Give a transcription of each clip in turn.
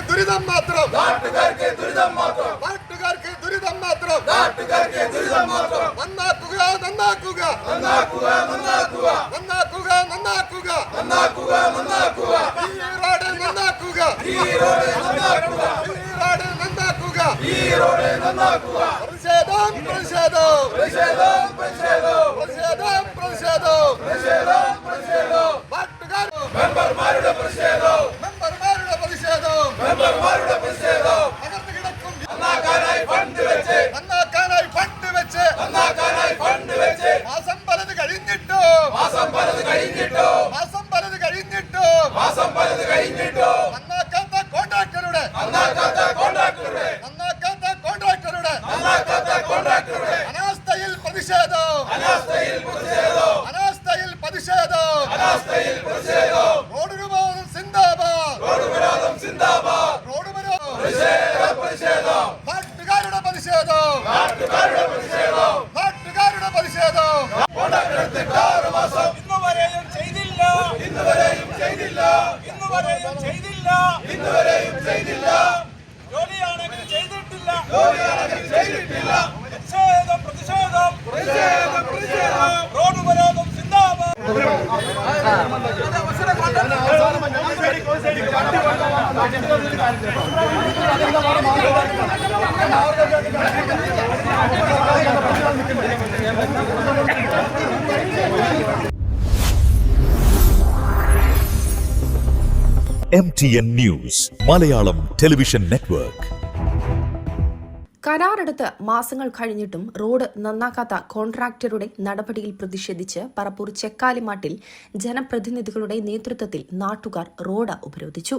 ദുരിതം മാത്രം MTN News, Malayalam television network. കരാറെടുത്ത് മാസങ്ങൾ കഴിഞ്ഞിട്ടും റോഡ് നന്നാക്കാത്ത കോൺട്രാക്ടറുടെ നടപടിയിൽ പ്രതിഷേധിച്ച് പറപ്പൂർ ചെക്കാലിമാട്ടിൽ ജനപ്രതിനിധികളുടെ നേതൃത്വത്തിൽ നാട്ടുകാർ റോഡ് ഉപരോധിച്ചു.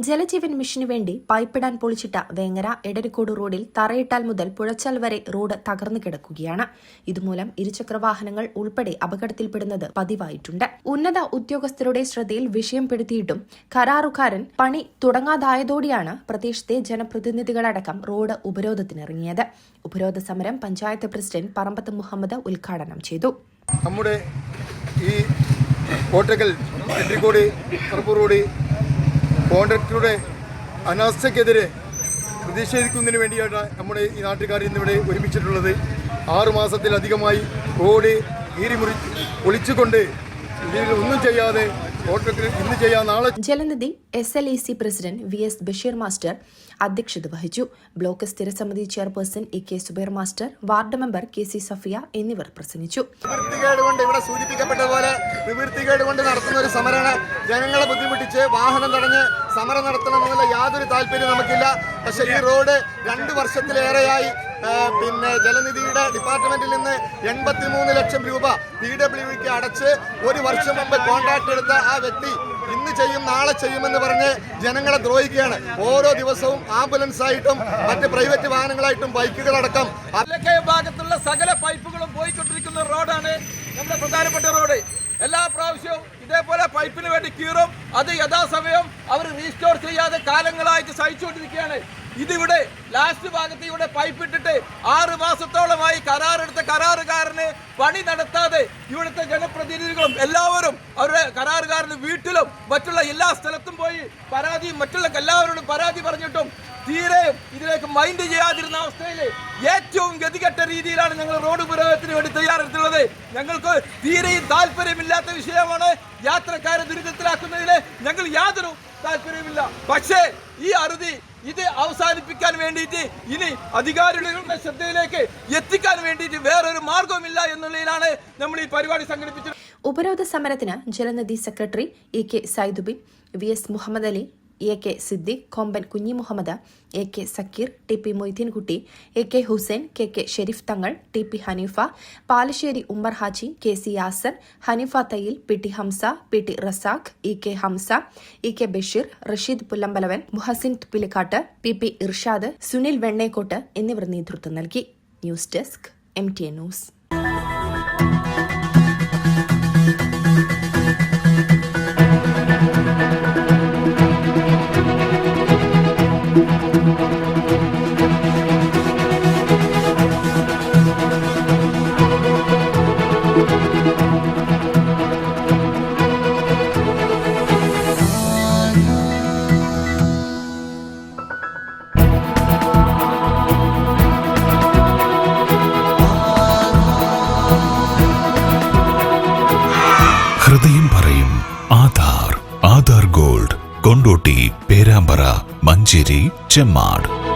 ജലജീവൻ മിഷനു വേണ്ടി പൈപ്പിടാൻ പൊളിച്ചിട്ട വേങ്ങര എടരിക്കോട് റോഡിൽ തറയിട്ടാൽ മുതൽ പുഴച്ചാൽ വരെ റോഡ് തകർന്നു കിടക്കുകയാണ്. ഇതുമൂലം ഇരുചക്രവാഹനങ്ങൾ ഉൾപ്പെടെ അപകടത്തിൽപ്പെടുന്നത് പതിവായിട്ടുണ്ട്. ഉന്നത ഉദ്യോഗസ്ഥരുടെ ശ്രദ്ധയിൽ വിഷയംപ്പെടുത്തിയിട്ടും കരാറുകാരൻ പണി തുടങ്ങാതായതോടെയാണ് പ്രദേശത്തെ ജനപ്രതിനിധികളടക്കം റോഡ് ഉപരോധത്തിന് ഇറങ്ങിയത്. ഉപരോധ സമരം പഞ്ചായത്ത് പ്രസിഡന്റ് പറമ്പത്ത് മുഹമ്മദ് ഉദ്ഘാടനം ചെയ്തു. നമ്മുടെ ഈ കോട്ടക്കൽ എടരിക്കോട് പറപ്പൂർ റോഡ് കോൺട്രാക്ടറുടെ അനാസ്ഥയ്ക്കെതിരെ പ്രതിഷേധിക്കുന്നതിന് വേണ്ടിയാണ് നമ്മുടെ ഈ നാട്ടുകാർ ഇന്നിവിടെ ഒരുമിച്ചിട്ടുള്ളത്. 6 മാസത്തിലധികമായി റോഡ് കീറിമുറി പൊളിച്ചുകൊണ്ട് ഇതിൽ ഒന്നും ചെയ്യാതെ Jalanidhi SLEC president VS Basheer master അധ്യക്ഷത വഹിച്ചു. ബ്ലോക്ക് സ്ഥിരസമിതി chairperson EK Subair master, ward member KC Safiya എന്നിവർ പ്രസംഗിച്ചു. ഇവിടെ സൂചിപ്പിക്കപ്പെട്ടതുപോലെ നിവൃത്തികേട് കൊണ്ട് നടത്തുന്ന ഒരു സമരമാണ്. ജനങ്ങളെ ബുദ്ധിമുട്ടിച്ച് വാഹനം തടഞ്ഞ് സമരം നടത്തണമെന്നുള്ള യാതൊരു താല്പര്യം നമുക്കില്ല. പക്ഷേ ഈ റോഡ് 2 വർഷത്തിലേറെയായി ജലനിധിയുടെ ഡിപ്പാർട്ട്മെന്റിൽ നിന്ന് 83 ലക്ഷം രൂപ PWക്ക് അടച്ച് 1 വർഷം മുമ്പ് കോൺട്രാക്ട് എടുത്ത ആ വ്യക്തി ഇന്ന് ചെയ്യും നാളെ ചെയ്യുമെന്ന് പറഞ്ഞ് ജനങ്ങളെ ദ്രോഹിക്കുകയാണ്. ഓരോ ദിവസവും ആംബുലൻസ് ആയിട്ടും മറ്റ് പ്രൈവറ്റ് വാഹനങ്ങളായിട്ടും ബൈക്കുകളടക്കം ഭാഗത്തുള്ള സകല പൈപ്പുകളും പോയിക്കൊണ്ടിരിക്കുന്ന റോഡാണ് നമ്മുടെ പ്രധാനപ്പെട്ട റോഡ്. എല്ലാ പ്രാവശ്യവും ഇതേപോലെ പൈപ്പിന് വേണ്ടി കീറും. അത് യഥാസമയം അവർ റീസ്റ്റോർ ചെയ്യാതെ കാലങ്ങളായിട്ട് സഹിച്ചുകൊണ്ടിരിക്കുകയാണ്. ഇതിവിടെ ലാസ്റ്റ് ഭാഗത്ത് ഇവിടെ പൈപ്പ് ഇട്ടിട്ട് 6 മാസത്തോളമായി കരാറെടുത്ത കരാറുകാരന് പണി നടത്താതെ ഇവിടുത്തെ ജനപ്രതിനിധികളും എല്ലാവരും അവരുടെ കരാറുകാരന് വീട്ടിലും മറ്റുള്ള എല്ലാ സ്ഥലത്തും പോയി മറ്റുള്ള എല്ലാവരോടും പരാതി പറഞ്ഞിട്ടും തീരെയും ഇതിലേക്ക് മൈൻഡ് ചെയ്യാതിരുന്ന അവസ്ഥയിൽ ഏറ്റവും ഗതികെട്ട രീതിയിലാണ് ഞങ്ങൾ റോഡ് ഉപരോധത്തിന് വേണ്ടി തയ്യാറെടുത്തുള്ളത്. ഞങ്ങൾക്ക് തീരെയും താല്പര്യമില്ലാത്ത വിഷയമാണ്. യാത്രക്കാരെ ദുരിതത്തിലാക്കുന്നതിന് ഞങ്ങൾ യാതൊരു താല്പര്യമില്ല. പക്ഷേ ഈ അറുതി ഇത് അവസാനിപ്പിക്കാൻ വേണ്ടിയിട്ട് ഇനി അധികാരികളുടെ ശ്രദ്ധയിലേക്ക് എത്തിക്കാൻ വേണ്ടിയിട്ട് വേറൊരു മാർഗവുമില്ല എന്നുള്ളതിലാണ് നമ്മൾ ഈ പരിപാടി സംഘടിപ്പിച്ചത്. ഉപരോധ സമരത്തിന് Jalanidhi secretary EK Saidubin, VS Muhammad Ali, AK Siddique, Komban Kunhi Muhammad, AK Zakir, TP Moideenkutty, AK Hussain, KK Sharif തങ്ങൾ, TP Haneefa, Palassery Ummer Haji, KC Yasar, Haneefa Thayyil, PT Hamza, PT Razak, EK Hamza, EK Basheer, Rasheed Pullambalavan, Muhsin തുപ്പിലിക്കാട്ട്, PP Irshad, Sunil വെണ്ണേക്കോട്ട് എന്നിവർ നേതൃത്വം നൽകി. News desk MTN news. ഹൃദയം പറയും ആധാർ. ആധാർ ഗോൾഡ്, കൊണ്ടോട്ടി, പേരാമ്പ്ര, മഞ്ചേരി, ചെമ്മാട്.